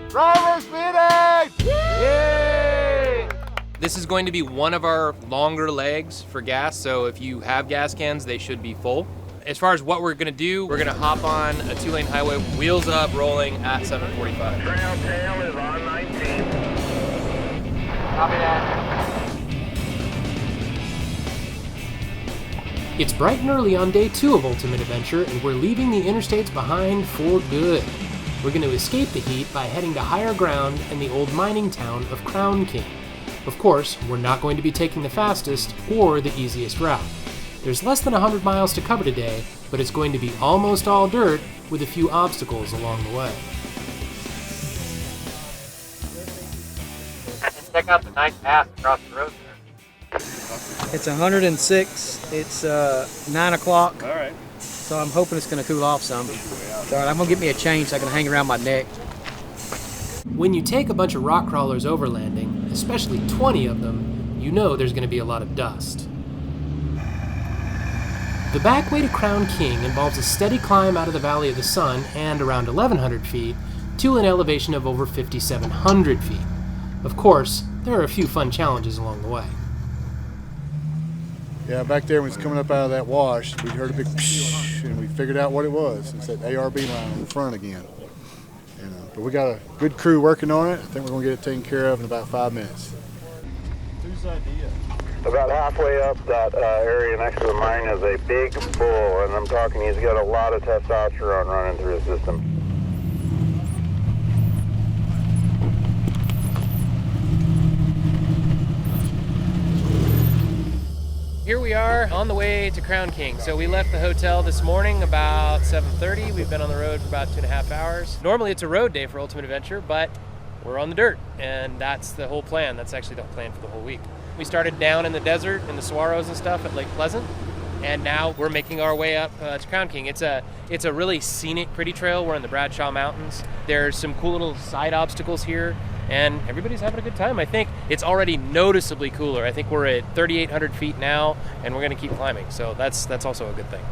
Drivers meeting! Yay! This is going to be one of our longer legs for gas, so if you have gas cans, they should be full. As far as what we're gonna do, we're gonna hop on a 2-lane highway, wheels up, rolling at 7:45. Trail tail is on 19. Copy that. It's bright and early on day 2 of Ultimate Adventure, and we're leaving the interstates behind for good. We're going to escape the heat by heading to higher ground in the old mining town of Crown King. Of course, we're not going to be taking the fastest or the easiest route. There's less than 100 miles to cover today, but it's going to be almost all dirt with a few obstacles along the way. Check out the nice path across the road there. It's 106. It's 9 o'clock. All right. So I'm hoping it's going to cool off some. All right, I'm going to get me a chain so I can hang around my neck. When you take a bunch of rock crawlers overlanding, especially 20 of them, you know there's going to be a lot of dust. The back way to Crown King involves a steady climb out of the Valley of the Sun and around 1,100 feet to an elevation of over 5,700 feet. Of course, there are a few fun challenges along the way. Yeah, back there when it's coming up out of that wash, we heard a big psh, and we figured out what it was. It's that ARB line on the front again. But we got a good crew working on it. I think we're going to get it taken care of in about 5 minutes. Whose idea? About halfway up that area next to the mine is a big bull, and I'm talking he's got a lot of testosterone running through his system. Here we are on the way to Crown King. So we left the hotel this morning about 7:30. We've been on the road for about 2.5 hours. Normally it's a road day for Ultimate Adventure, but we're on the dirt, and that's the whole plan. That's actually the plan for the whole week. We started down in the desert, in the saguaros and stuff at Lake Pleasant, and now we're making our way up to Crown King. It's a really scenic, pretty trail. We're in the Bradshaw Mountains. There's some cool little side obstacles here, and everybody's having a good time. I think it's already noticeably cooler. I think we're at 3,800 feet now, and we're going to keep climbing, so that's also a good thing.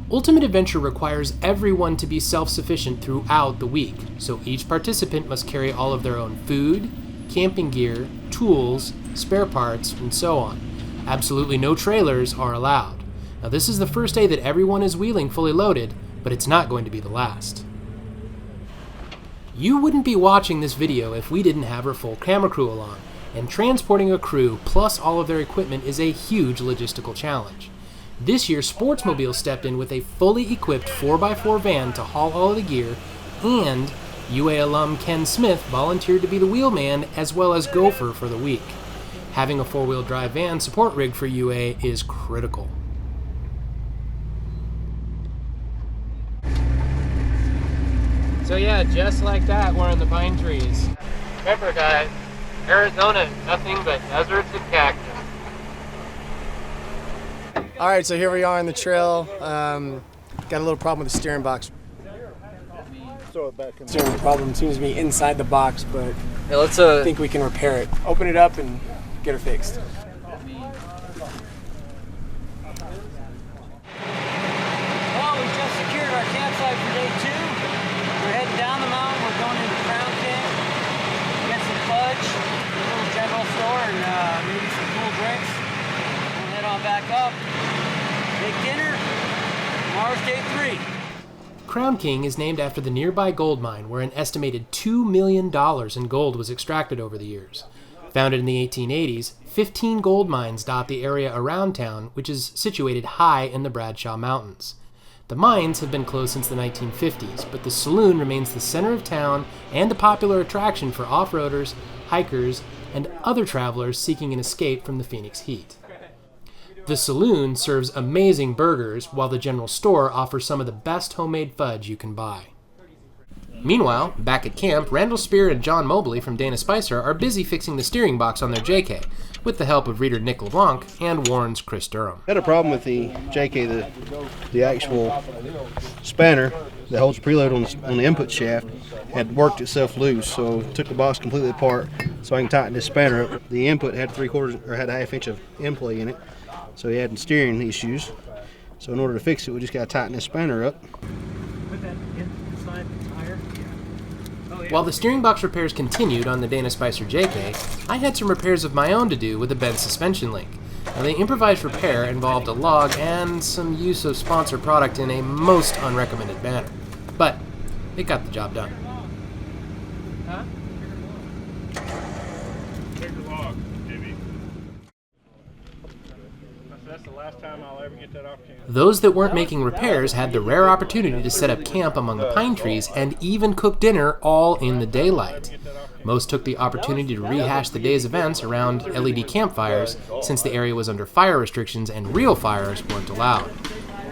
Ultimate Adventure requires everyone to be self-sufficient throughout the week, so each participant must carry all of their own food, camping gear, tools, spare parts, and so on. Absolutely no trailers are allowed. Now this is the first day that everyone is wheeling fully loaded, but it's not going to be the last. You wouldn't be watching this video if we didn't have our full camera crew along, and transporting a crew plus all of their equipment is a huge logistical challenge. This year, Sportsmobile stepped in with a fully equipped 4x4 van to haul all of the gear, and UA alum Ken Smith volunteered to be the wheelman as well as gopher for the week. Having a 4-wheel drive van support rig for UA is critical. So yeah, just like that, we're in the pine trees. Remember guys, Arizona is nothing but deserts and cactus. All right, so here we are on the trail. Got a little problem with the steering box. Throw it back in. Steering problem seems to be inside the box, but Yeah, let's I think we can repair it. Open it up and get it fixed. Well, we just secured our campsite for day 2. We're heading down the mountain. We're going into Crown King. Get some fudge, a little general store, and maybe some cool drinks. We'll head on back up. Big dinner. Tomorrow's day 3. Crown King is named after the nearby gold mine where an estimated $2 million in gold was extracted over the years. Founded in the 1880s, 15 gold mines dot the area around town, which is situated high in the Bradshaw Mountains. The mines have been closed since the 1950s, but the saloon remains the center of town and a popular attraction for off-roaders, hikers, and other travelers seeking an escape from the Phoenix heat. The saloon serves amazing burgers, while the general store offers some of the best homemade fudge you can buy. Meanwhile, back at camp, Randall Spear and John Mobley from Dana Spicer are busy fixing the steering box on their JK, with the help of reader Nick LeBlanc and Warren's Chris Durham. I had a problem with the JK, the actual spanner that holds the preload on the input shaft had worked itself loose, so took the box completely apart so I can tighten this spanner up. The input had had a half inch of in play in it, so he had steering issues. So in order to fix it, we just got to tighten this spanner up. Put that inside the tire. While the steering box repairs continued on the Dana Spicer JK, I had some repairs of my own to do with the bent suspension link. Now, the improvised repair involved a log and some use of sponsor product in a most unrecommended manner. But it got the job done. Huh? Bigger log, Jimmy. That's the last time I'll ever get that opportunity. Those that weren't making repairs had the rare opportunity to set up camp among the pine trees and even cook dinner all in the daylight. Most took the opportunity to rehash the day's events around LED campfires, since the area was under fire restrictions and real fires weren't allowed.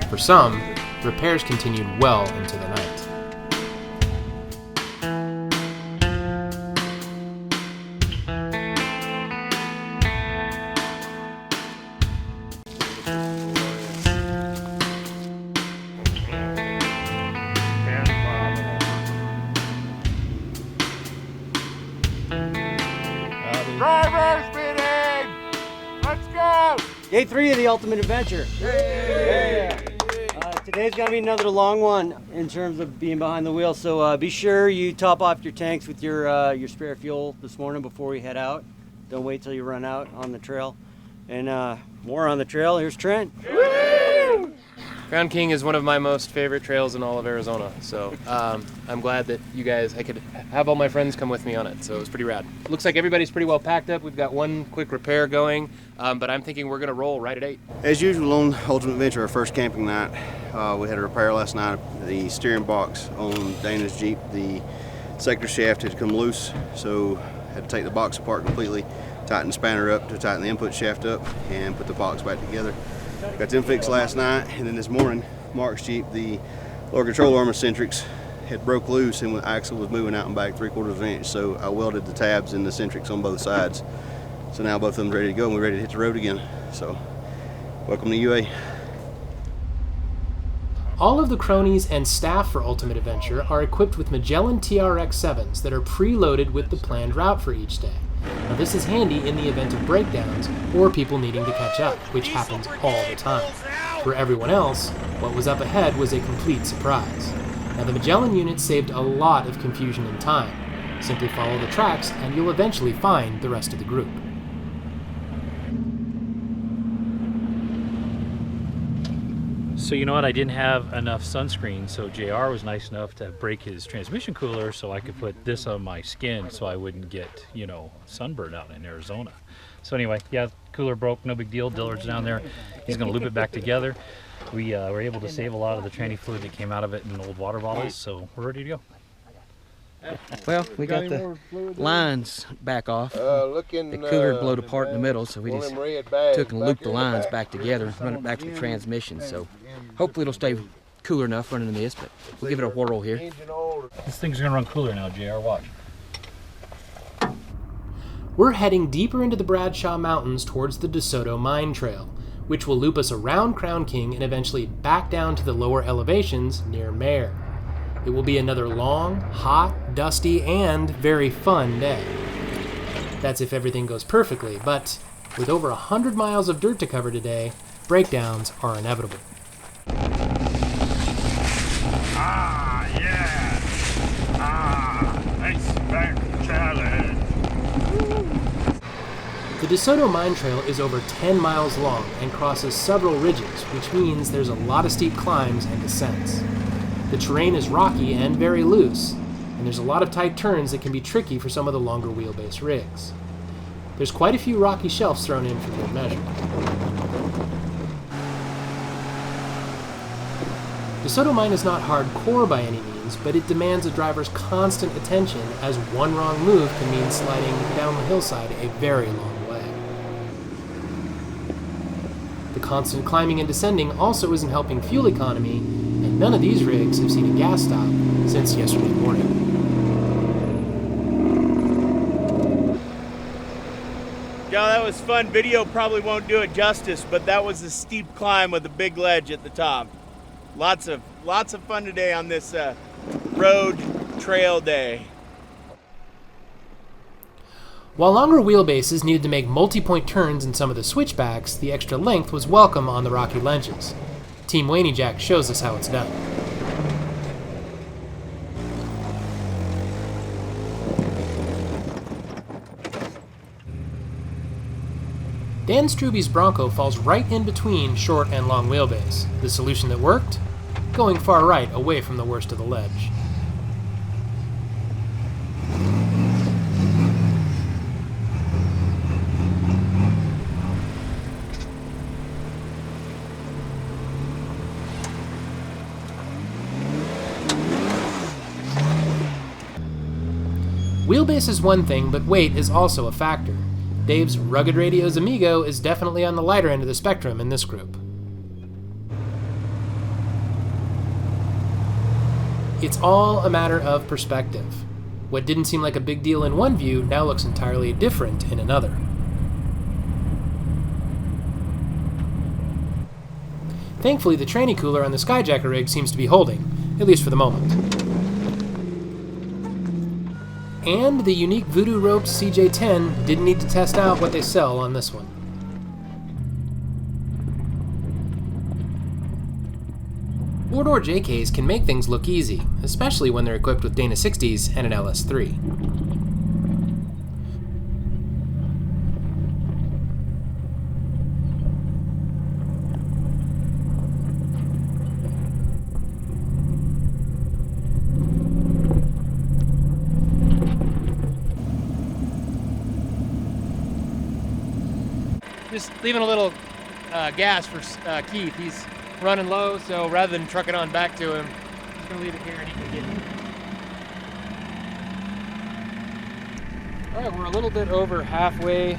For some, repairs continued well into the night. Driver speeding! Let's go! Day 3 of the Ultimate Adventure. Today's gonna be another long one in terms of being behind the wheel. So be sure you top off your tanks with your spare fuel this morning before we head out. Don't wait till you run out on the trail. And more on the trail. Here's Trent. Crown King is one of my most favorite trails in all of Arizona, so I'm glad that I could have all my friends come with me on it, so it was pretty rad. Looks like everybody's pretty well packed up. We've got one quick repair going, but I'm thinking we're gonna roll right at 8. As usual on Ultimate Adventure, our first camping night, we had a repair last night. The steering box on Dana's Jeep, the sector shaft had come loose, so had to take the box apart completely, tighten the spanner up to tighten the input shaft up, and put the box back together. Got them fixed last night, and then this morning, Mark's Jeep, the lower control arm eccentrics had broke loose, and the axle was moving out and back 3/4 of an inch, so I welded the tabs and the eccentrics on both sides. So now both of them ready to go, and we're ready to hit the road again. So, welcome to UA. All of the cronies and staff for Ultimate Adventure are equipped with Magellan TRX-7s that are preloaded with the planned route for each day. Now, this is handy in the event of breakdowns or people needing to catch up, which happens all the time. For everyone else, what was up ahead was a complete surprise. Now, the Magellan unit saved a lot of confusion and time. Simply follow the tracks and you'll eventually find the rest of the group. So you know what, I didn't have enough sunscreen, so JR was nice enough to break his transmission cooler so I could put this on my skin so I wouldn't get, you know, sunburned out in Arizona. So anyway, yeah, cooler broke, no big deal. Dillard's down there. He's gonna loop it back together. We were able to save a lot of the tranny fluid that came out of it in old water bottles, so we're ready to go. Well, we got the lines back off. The cooler had blowed apart in the middle, so we just took and looped the lines back together and run it back to the transmission. So hopefully it'll stay cooler enough running this, but we'll give it a whirl here. This thing's gonna run cooler now, JR, watch. We're heading deeper into the Bradshaw Mountains towards the DeSoto Mine Trail, which will loop us around Crown King and eventually back down to the lower elevations near Mare. It will be another long, hot, dusty, and very fun day. That's if everything goes perfectly, but with over 100 miles of dirt to cover today, breakdowns are inevitable. Ah, yeah! Ah, nice back challenge! The DeSoto Mine Trail is over 10 miles long and crosses several ridges, which means there's a lot of steep climbs and descents. The terrain is rocky and very loose, and there's a lot of tight turns that can be tricky for some of the longer wheelbase rigs. There's quite a few rocky shelves thrown in for good measure. DeSoto Mine is not hardcore by any means, but it demands a driver's constant attention, as one wrong move can mean sliding down the hillside a very long way. The constant climbing and descending also isn't helping fuel economy, and none of these rigs have seen a gas stop since yesterday morning. Yeah, that was fun. Video probably won't do it justice, but that was a steep climb with a big ledge at the top. Lots of fun today on this road trail day. While longer wheelbases needed to make multi-point turns in some of the switchbacks, the extra length was welcome on the rocky ledges. Team Waney Jack shows us how it's done. Dan Struby's Bronco falls right in between short and long wheelbase. The solution that worked? Going far right, away from the worst of the ledge. Wheelbase is one thing, but weight is also a factor. Dave's Rugged Radios Amigo is definitely on the lighter end of the spectrum in this group. It's all a matter of perspective. What didn't seem like a big deal in one view now looks entirely different in another. Thankfully, the tranny cooler on the Skyjacker rig seems to be holding, at least for the moment. And the unique Voodoo Ropes CJ10 didn't need to test out what they sell on this one. Four-door JKs can make things look easy, especially when they're equipped with Dana 60s and an LS3. Just leaving a little gas for Keith. He's running low, so rather than truck it on back to him, I'm just gonna leave it here and he can get it. All right, we're a little bit over halfway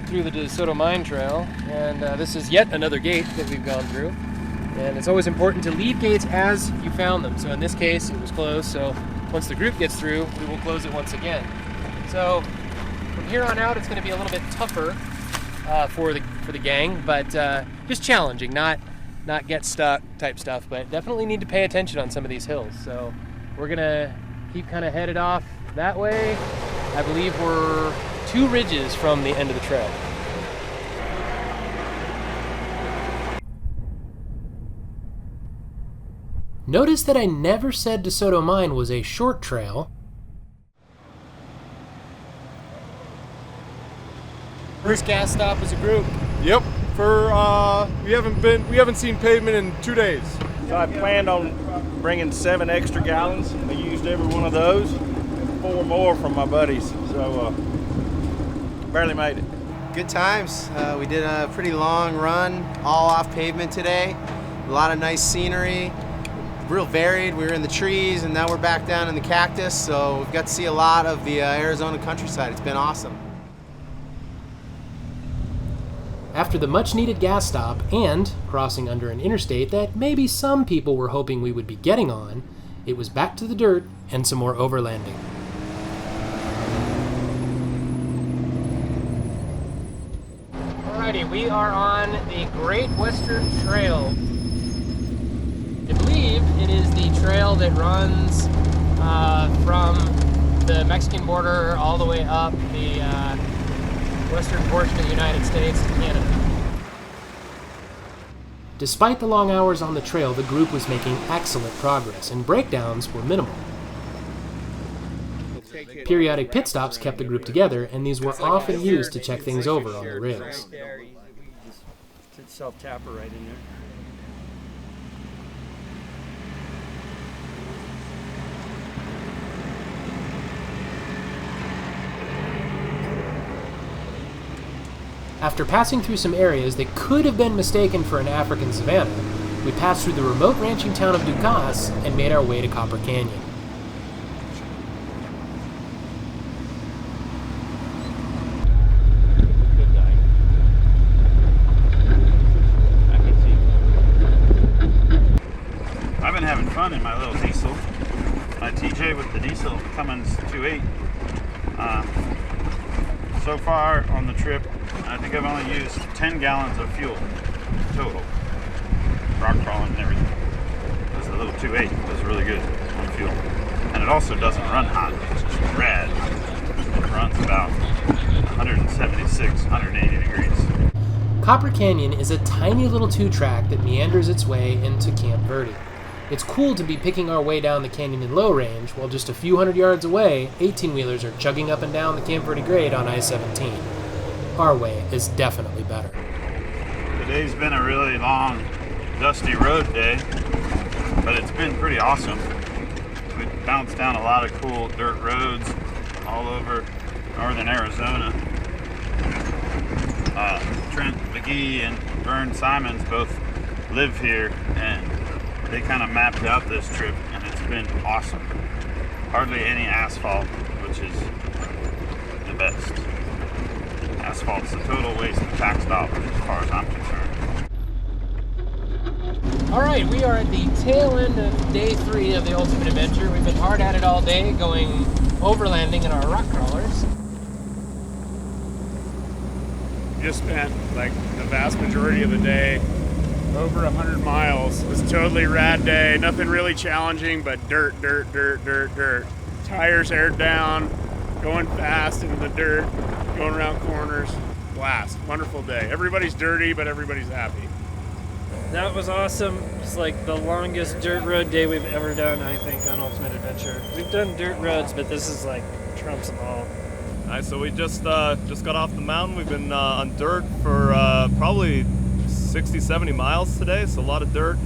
through the DeSoto Mine Trail, and this is yet another gate that we've gone through. And it's always important to leave gates as you found them. So in this case, it was closed, so once the group gets through, we will close it once again. So from here on out, it's gonna be a little bit tougher for the gang, but just challenging, not get stuck type stuff, but definitely need to pay attention on some of these hills. So we're gonna keep kind of headed off that way. I believe we're 2 ridges from the end of the trail. Notice that I never said DeSoto Mine was a short trail. First gas stop as a group. Yep. We haven't seen Pavement in 2 days. So I planned on bringing 7 extra gallons. I used every one of those, and 4 more from my buddies. So barely made it. Good times. We did a pretty long run, all off pavement today. A lot of nice scenery, real varied. We were in the trees, and now we're back down in the cactus. So we've got to see a lot of the Arizona countryside. It's been awesome. After the much-needed gas stop and crossing under an interstate that maybe some people were hoping we would be getting on, it was back to the dirt and some more overlanding. Alrighty, we are on the Great Western Trail. I believe it is the trail that runs from the Mexican border all the way up the western portion of the United States to Canada. Despite the long hours on the trail, the group was making excellent progress, and breakdowns were minimal. Periodic pit stops kept the group together, and these were often used to check things over on the rails. Self-tapper right in there. After passing through some areas that could have been mistaken for an African savanna, we passed through the remote ranching town of Dukas and made our way to Copper Canyon. I've been having fun in my little diesel. My TJ with the diesel Cummins 2.8. So far on the trip, I think I've only used 10 gallons of fuel total. Rock crawling and everything. This little 2.8 was really good on fuel. And it also doesn't run hot, which is rad. It runs about 176, 180 degrees. Copper Canyon is a tiny little 2-track that meanders its way into Camp Verde. It's cool to be picking our way down the canyon in low range, while just a few hundred yards away, 18-wheelers are chugging up and down the Camp Verde grade on I-17. Our way is definitely better. Today's been a really long, dusty road day, but it's been pretty awesome. We've bounced down a lot of cool dirt roads all over northern Arizona. Trent McGee and Vern Simons both live here, and they kind of mapped out this trip, and it's been awesome. Hardly any asphalt, which is the best. Asphalt's a total waste of tax dollars as far as I'm concerned. All right, we are at the tail end of day 3 of the Ultimate Adventure. We've been hard at it all day, going overlanding in our rock crawlers. Just spent like the vast majority of the day, over 100 miles. It was a totally rad day. Nothing really challenging, but dirt. Tires aired down, going fast into the dirt, going around corners. Blast. Wonderful day. Everybody's dirty, but everybody's happy. That was awesome. It's like the longest dirt road day we've ever done, I think, on Ultimate Adventure. We've done dirt roads, but this is like trumps them all. All right, so we just got off the mountain. We've been on dirt for probably 60, 70 miles today, so a lot of dirt.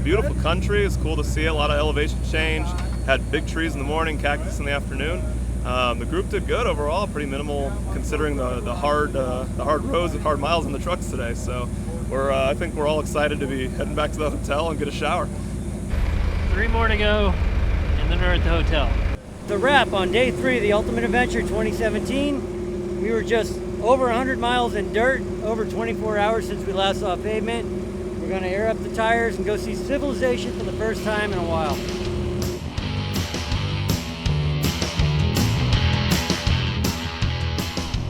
Beautiful country. It's cool to see a lot of elevation change. Had big trees in the morning, cactus in the afternoon. The group did good overall, pretty minimal considering the hard roads and hard miles in the trucks today. So I think we're all excited to be heading back to the hotel and get a shower. 3 more to go, and then we're at the hotel. The wrap on day 3 of the Ultimate Adventure 2017. We were just over 100 miles in dirt, over 24 hours since we last saw Pavement. We're gonna air up the tires and go see civilization for the first time in a while.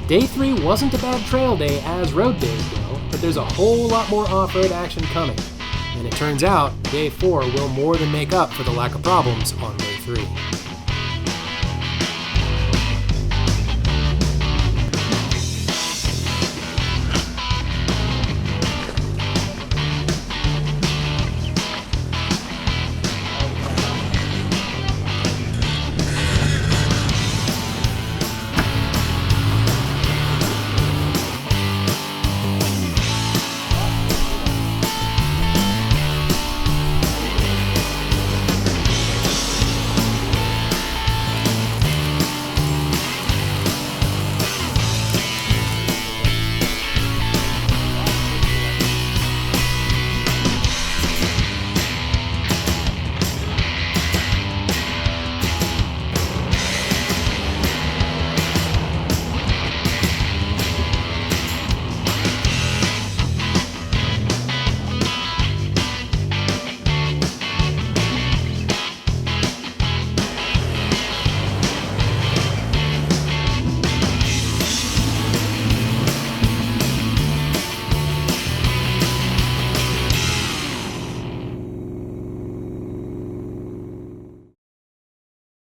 Day 3 wasn't a bad trail day as road days go, but there's a whole lot more off-road action coming. And it turns out, Day 4 will more than make up for the lack of problems on Day 3.